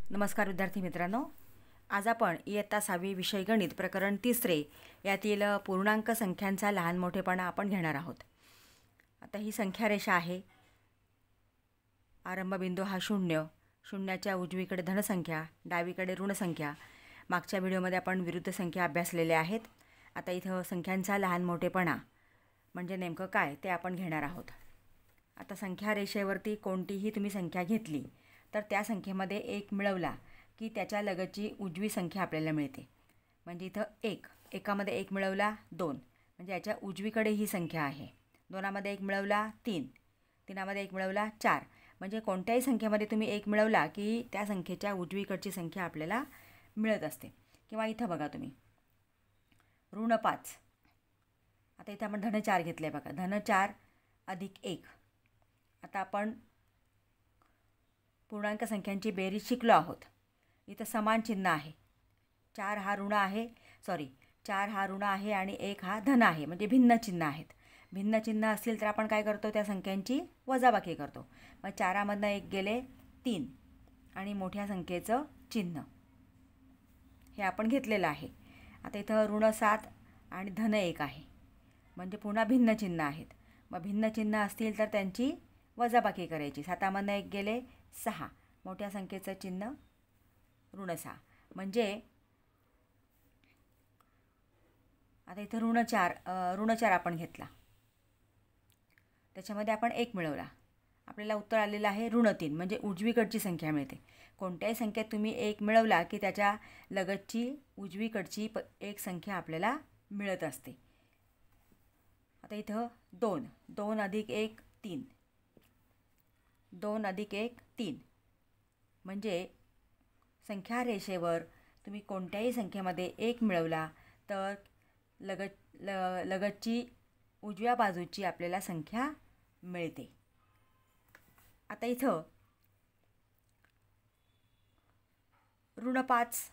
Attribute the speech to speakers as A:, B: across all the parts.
A: नमस्कार विद्यार्थी मित्रांनो, आज आपण इयत्ता 6वी विषय गणित प्रकरण 3 यातील पूर्णांक संख्यांचा लहान मोठेपणा आपण घेणार आहोत। आता ही संख्या रेषा आहे। आरंभबिंदू हा 0, शून्याच्या उजवीकडे धनसंख्या, डावीकडे ऋणसंख्या। मागच्या व्हिडिओमध्ये आपण विरुद्ध संख्या अभ्यासलेल्या आहेत। आता इथं संख्यांचा लहान मोठेपणा म्हणजे नेमकं काय ते आपण घेणार आहोत। आता संख्या रेषेवरती कोणतीही तुम्ही संख्या घेतली तर त्या संख्येमध्ये 1 मिळवला की त्याच्या लगतची उजवी संख्या आपल्याला मिळते। म्हणजे इथं 1, एकामध्ये 1 मिळवला 2, म्हणजे याच्या उजवीकडे ही संख्या आहे। 2मध्ये 1 मिळवला 3, 3मध्ये 1 मिळवला 4, म्हणजे कोणत्याही संख्येमध्ये तुम्ही 1 मिळवला की त्या संख्येच्या उजवीकडची संख्या आपल्याला मिळत असते। किंवा इथं बघा तुम्ही ऋण 5, आता इथं आपण धन 4 घेतले बघा, धन 4 अधिक 1। आता आपण पूर्णांक संख्यांची बेरीज शिकलो आहोत। इथं समान चिन्ह आहे। 4 हा ऋण आहे, 4 हा ऋण आहे आणि 1 हा धन आहे, म्हणजे भिन्न चिन्ह आहेत। भिन्न चिन्ह असतील तर आपण काय करतो, त्या संख्यांची वजाबाकी करतो। मग 4मधनं 1 गेले 3 आणि मोठ्या संख्येचं चिन्ह हे आपण घेतलेलं आहे। आता इथं ऋण 7 आणि धन 1 आहे, म्हणजे पुन्हा भिन्न चिन्ह आहेत। मग भिन्न चिन्ह असतील तर त्यांची वजाबाकी करायची। 7मधनं 1 गेले 6, मोठ्या संख्येचं चिन्ह ऋण 6, म्हणजे आता इथं ऋण 4 आपण घेतला, त्याच्यामध्ये आपण 1 मिळवला, आपल्याला उत्तर आलेलं आहे ऋण 3, म्हणजे उजवीकडची संख्या मिळते। कोणत्याही संख्येत तुम्ही 1 मिळवला की त्याच्या लगतची उजवीकडची एक संख्या आपल्याला मिळत असते। आता इथं 2 अधिक 1 3, 2 अधिक 1 3, म्हणजे संख्या रेषेवर तुम्ही कोणत्याही संख्येमध्ये 1 मिळवला तर लगतची उजव्या बाजूची आपल्याला संख्या मिळते। आता इथं ऋण 5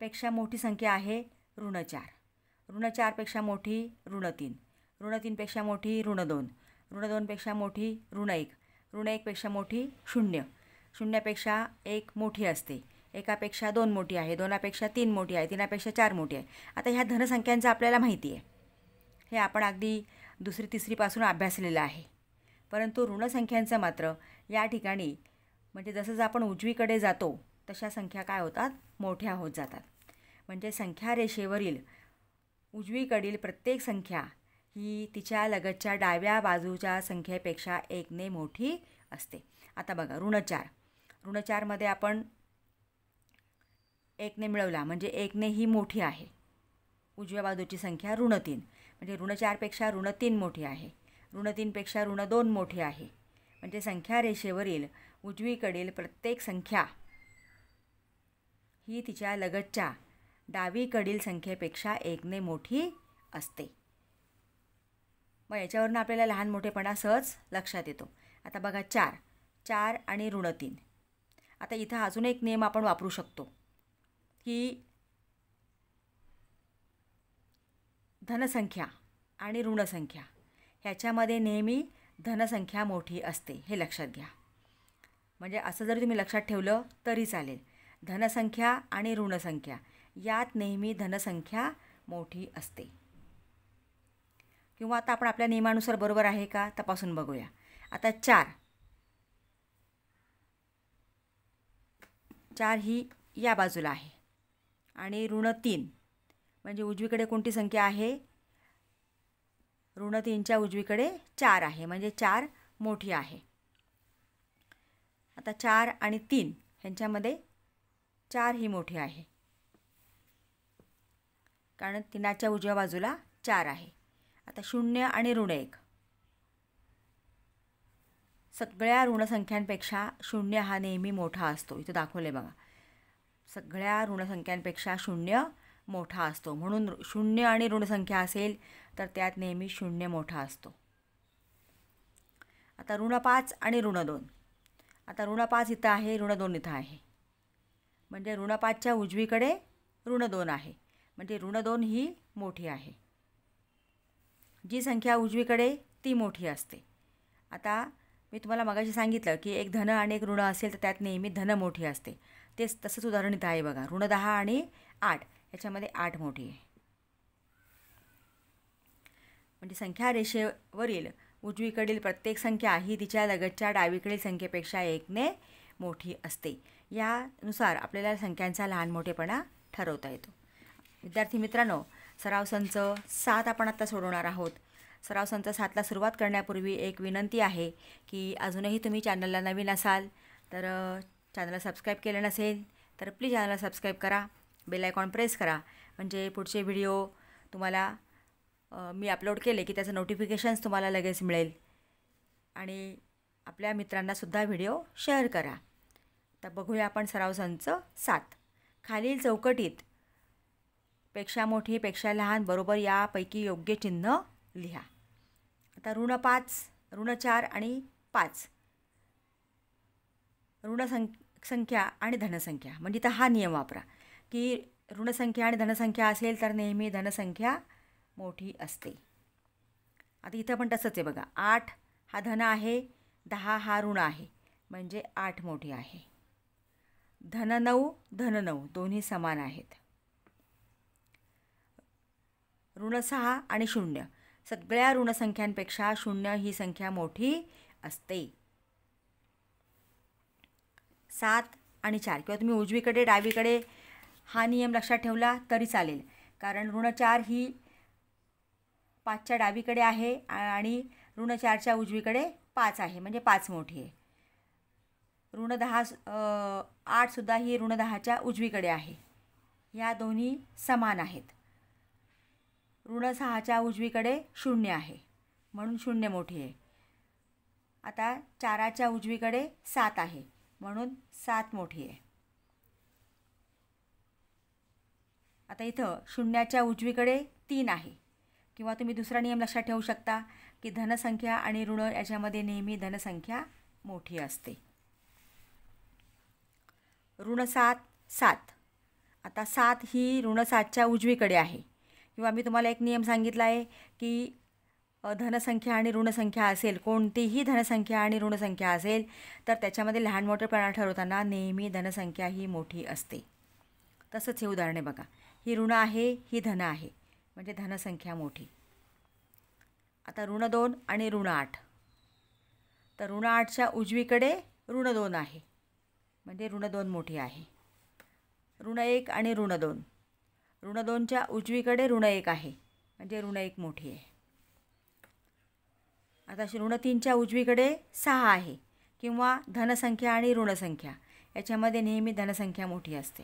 A: पेक्षा मोठी संख्या आहे ऋण 4, ऋण 4 पेक्षा मोठी ऋण 3, ऋण 3 पेक्षा मोठी ऋण 2, ऋण 2 पेक्षा मोठी ऋण 1, ऋण 1 पेक्षा मोठी 0, 0पेक्षा 1 मोठी असते, 1पेक्षा 2 मोठी आहे, 2पेक्षा 3 मोठी आहे, 3पेक्षा 4 मोठी आहे। आता ह्या धनसंख्यांचं आपल्याला माहिती आहे, हे आपण अगदी 2री 3रीपासून अभ्यासलेलं आहे। परंतु ऋणसंख्यांचं मात्र या ठिकाणी म्हणजे जसं आपण उजवीकडे जातो तशा संख्या काय होतात, मोठ्या होत जातात। म्हणजे संख्या रेषेवरील उजवीकडील प्रत्येक संख्या ही तिच्या लगतच्या डाव्या बाजूच्या संख्येपेक्षा 1ने मोठी असते। आता बघा ऋण 4मध्ये आपण 1ने मिळवला, म्हणजे 1ने ही मोठी आहे। उजव्या बाजूची संख्या ऋण 3, म्हणजे ऋण 4पेक्षा ऋण 3 मोठी आहे, ऋण 3पेक्षा ऋण 2 मोठी आहे। म्हणजे संख्या रेषेवरील उजवीकडील प्रत्येक संख्या ही तिच्या लगतच्या डावीकडील संख्येपेक्षा 1ने मोठी असते। मग याच्यावरून आपल्याला लहान मोठेपणा सहज लक्षात येतो। आता बघा 4 आणि ऋण 3, आता इथं अजून एक नियम आपण वापरू शकतो की धनसंख्या आणि ऋणसंख्या ह्याच्यामध्ये नेहमी धनसंख्या मोठी असते, हे लक्षात घ्या। म्हणजे असं जरी तुम्ही लक्षात ठेवलं तरी चालेल, धनसंख्या आणि ऋणसंख्या यात नेहमी धनसंख्या मोठी असते। किंवा आता आपण आपल्या नियमानुसार बरोबर आहे का तपासून बघूया। आता 4 ही या बाजूला आहे आणि ऋण 3, म्हणजे उजवीकडे कोणती संख्या आहे, ऋण 3च्या उजवीकडे 4 आहे, म्हणजे 4 मोठी आहे। आता 4 आणि 3 ह्यांच्यामध्ये 4 ही मोठी आहे, कारण 3च्या उजव्या बाजूला 4 आहे। आता 0 आणि ऋण 1, सगळ्या ऋणसंख्यांपेक्षा 0 हा नेहमी मोठा असतो। इथं दाखवले बघा, सगळ्या ऋणसंख्यांपेक्षा 0 मोठा असतो, म्हणून 0 आणि ऋणसंख्या असेल तर त्यात नेहमी 0 मोठा असतो। आता ऋण 5 आणि ऋण 2, आता ऋण 5 इथं आहे, ऋण 2 इथं आहे, म्हणजे ऋण 5च्या उजवीकडे ऋण 2 आहे, म्हणजे ऋण 2 ही मोठी आहे। जी संख्या उजवीकडे ती मोठी असते। आता मी तुम्हाला मगाशी सांगितलं की एक धन आणि एक ऋण असेल तर त्यात नेहमी धन मोठी असते। तेच तसंच उदाहरण इथं आहे बघा. ऋण 10 आणि 8 याच्यामध्ये 8 मोठी आहे. म्हणजे संख्या रेषेवरील उजवीकडील प्रत्येक संख्या ही तिच्या लगतच्या डावीकडील संख्येपेक्षा 1ने मोठी असते. यानुसार आपल्याला संख्यांचा लहान मोठेपणा ठरवता येतो. विद्यार्थी मित्रांनो, सराव संच 7 आपण आत्ता सोडवणार आहोत. सराव संच 7ला सुरुवात करण्यापूर्वी एक विनंती आहे की अजूनही तुम्ही चॅनलला नवीन असाल तर चॅनलला सबस्क्राईब केलं नसेल तर प्लीज चॅनलला सबस्क्राईब करा, बेल आयकॉन प्रेस करा, म्हणजे पुढचे व्हिडिओ तुम्हाला मी अपलोड केले की त्याचं नोटिफिकेशन्स तुम्हाला लगेच मिळेल. आणि आपल्या मित्रांनासुद्धा व्हिडिओ शेअर करा. तर बघूया आपण सराव संच 7. खालील चौकटीत पेक्षा मोठी पेक्षा लहान बरोबर यापैकी योग्य चिन्ह लिहा. आता ऋण 5, ऋण 4 आणि 5 संख्या आणि धनसंख्या. म्हणजे तर हा नियम वापरा की ऋणसंख्या आणि धनसंख्या असेल तर नेहमी धनसंख्या मोठी असते. आता इथं पण तसंच आहे बघा. 8 हा धन आहे, 10 हा ऋण आहे, म्हणजे 8 मोठी आहे. धन 9, धन 9 दोन्ही समान आहेत. ऋण 6 आणि 0 सगळ्या ऋणसंख्यांपेक्षा 0 ही संख्या मोठी असते. 7 आणि 4 किंवा तुम्ही उजवीकडे डावीकडे हा नियम लक्षात ठेवला तरी चालेल, कारण ऋण 4 ही 5च्या डावीकडे आहे आणि ऋण 4च्या उजवीकडे 5 आहे, म्हणजे 5 मोठी आहे. ऋण 8सुद्धा ही ऋण 10च्या उजवीकडे आहे. या दोन्ही समान आहेत. ऋण 6च्या उजवीकडे 0 आहे, म्हणून 0 मोठी आहे. आता 4च्या उजवीकडे 7 आहे, म्हणून 7 मोठी आहे. आता इथं 0च्या उजवीकडे 3 आहे, किंवा तुम्ही दुसरा नियम लक्षात ठेवू शकता की धनसंख्या आणि ऋण याच्यामध्ये नेहमी धनसंख्या मोठी असते. ऋण 7. आता 7 ही ऋण 7च्या उजवीकडे आहे, किंवा मी तुम्हाला एक नियम सांगितला आहे की धनसंख्या आणि ऋणसंख्या असेल, कोणतीही धनसंख्या आणि ऋणसंख्या असेल तर त्याच्यामध्ये लहान मोठेपणा ठरवताना नेहमी धनसंख्या ही मोठी असते. तसंच हे उदाहरण आहे बघा. ही ऋण आहे, ही धन आहे, म्हणजे धनसंख्या मोठी. आता ऋण 2 आणि ऋण 8. तर ऋण 8च्या उजवीकडे ऋण 2 आहे, म्हणजे ऋण 2 मोठी आहे. ऋण 1 आणि ऋण 2. ऋण 2च्या उजवीकडे ऋण 1 आहे, म्हणजे ऋण 1 मोठी आहे. आता ऋण 3च्या उजवीकडे 6 आहे, किंवा धनसंख्या आणि ऋणसंख्या याच्यामध्ये नेहमी धनसंख्या मोठी असते.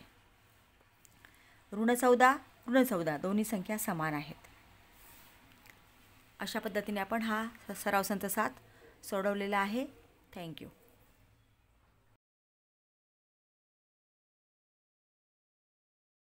A: ऋण 14 दोन्ही संख्या समान आहेत. अशा पद्धतीने आपण हा सराव संच 7 सोडवलेला आहे. थँक्यू.